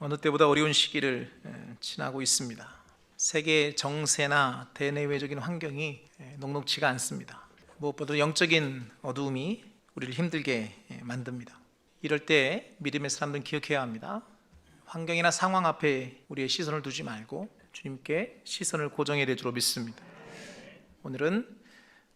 어느 때보다 어려운 시기를 지나고 있습니다. 세계 정세나 대내외적인 환경이 녹록지가 않습니다. 무엇보다 영적인 어두움이 우리를 힘들게 만듭니다. 이럴 때 믿음의 사람들은 기억해야 합니다. 환경이나 상황 앞에 우리의 시선을 두지 말고 주님께 시선을 고정해야 될 줄 믿습니다. 오늘은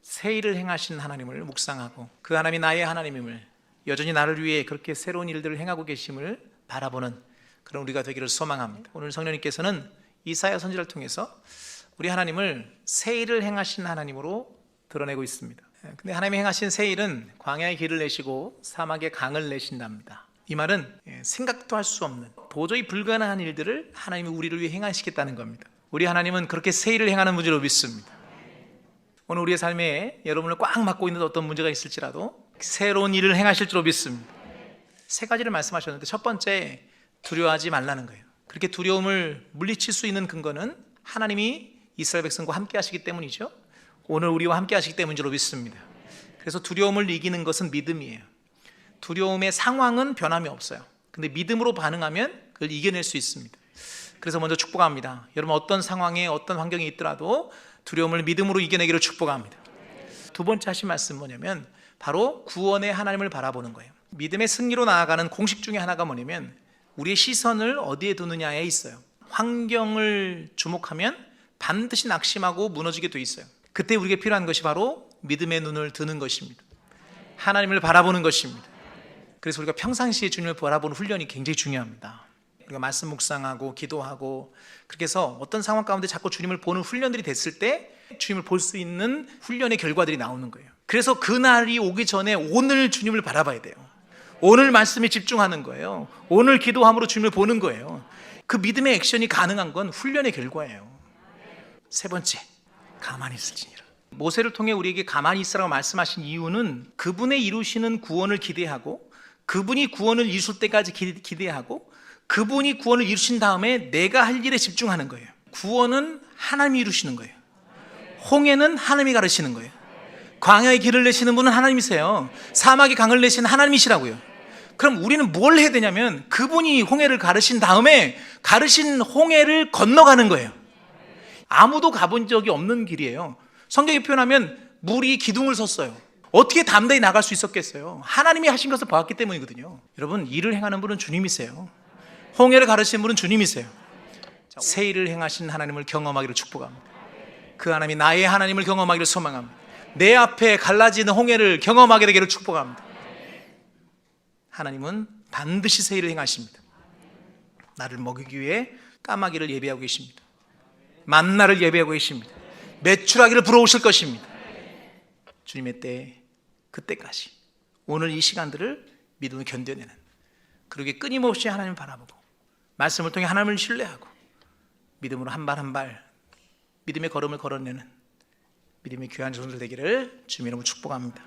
새 일을 행하신 하나님을 묵상하고 그 하나님이 나의 하나님임을, 여전히 나를 위해 그렇게 새로운 일들을 행하고 계심을 바라보는 그런 우리가 되기를 소망합니다. 오늘 성령님께서는 이사야 선지자를 통해서 우리 하나님을 새 일을 행하신 하나님으로 드러내고 있습니다. 근데 하나님이 행하신 새 일은 광야의 길을 내시고 사막의 강을 내신답니다. 이 말은 생각도 할 수 없는, 도저히 불가능한 일들을 하나님이 우리를 위해 행하시겠다는 겁니다. 우리 하나님은 그렇게 새 일을 행하는 분으로 믿습니다. 오늘 우리의 삶에 여러분을 꽉 막고 있는 어떤 문제가 있을지라도 새로운 일을 행하실 줄 믿습니다. 세 가지를 말씀하셨는데, 첫 번째, 두려워하지 말라는 거예요. 그렇게 두려움을 물리칠 수 있는 근거는 하나님이 이스라엘 백성과 함께 하시기 때문이죠. 오늘 우리와 함께 하시기 때문인 줄 믿습니다. 그래서 두려움을 이기는 것은 믿음이에요. 두려움의 상황은 변함이 없어요. 근데 믿음으로 반응하면 그걸 이겨낼 수 있습니다. 그래서 먼저 축복합니다. 여러분, 어떤 상황에 어떤 환경이 있더라도 두려움을 믿음으로 이겨내기를 축복합니다. 두 번째 하신 말씀은 뭐냐면 바로 구원의 하나님을 바라보는 거예요. 믿음의 승리로 나아가는 공식 중에 하나가 뭐냐면 우리의 시선을 어디에 두느냐에 있어요. 환경을 주목하면 반드시 낙심하고 무너지게 돼 있어요. 그때 우리에게 필요한 것이 바로 믿음의 눈을 드는 것입니다. 하나님을 바라보는 것입니다. 그래서 우리가 평상시에 주님을 바라보는 훈련이 굉장히 중요합니다. 우리가 말씀 묵상하고 기도하고 그렇게 해서 어떤 상황 가운데 자꾸 주님을 보는 훈련들이 됐을 때 주님을 볼 수 있는 훈련의 결과들이 나오는 거예요. 그래서 그날이 오기 전에 오늘 주님을 바라봐야 돼요. 오늘 말씀에 집중하는 거예요. 오늘 기도함으로 주님을 보는 거예요. 그 믿음의 액션이 가능한 건 훈련의 결과예요. 세 번째, 가만히 있을지니라. 모세를 통해 우리에게 가만히 있으라고 말씀하신 이유는 그분의 이루시는 구원을 기대하고 그분이 구원을 이루실 때까지 기대하고 그분이 구원을 이루신 다음에 내가 할 일에 집중하는 거예요. 구원은 하나님이 이루시는 거예요. 홍해는 하나님이 가르시는 거예요. 광야의 길을 내시는 분은 하나님이세요. 사막의 강을 내시는 하나님이시라고요. 그럼 우리는 뭘 해야 되냐면 그분이 홍해를 가르신 다음에 가르신 홍해를 건너가는 거예요. 아무도 가본 적이 없는 길이에요. 성경에 표현하면 물이 기둥을 섰어요. 어떻게 담대히 나갈 수 있었겠어요? 하나님이 하신 것을 봤기 때문이거든요. 여러분, 일을 행하는 분은 주님이세요. 홍해를 가르신 분은 주님이세요. 새 일을 행하신 하나님을 경험하기를 축복합니다. 그 하나님이 나의 하나님을 경험하기를 소망합니다. 내 앞에 갈라지는 홍해를 경험하게 되기를 축복합니다. 하나님은 반드시 새 일을 행하십니다. 나를 먹이기 위해 까마귀를 예비하고 계십니다. 만나를 예비하고 계십니다. 메추라기를 불어오실 것입니다. 주님의 때, 그때까지 오늘 이 시간들을 믿음으로 견뎌내는, 그러게 끊임없이 하나님을 바라보고 말씀을 통해 하나님을 신뢰하고 믿음으로 한 발 한 발 믿음의 걸음을 걸어내는 믿음의 귀한 종들 되기를 주님의 이름으로 축복합니다.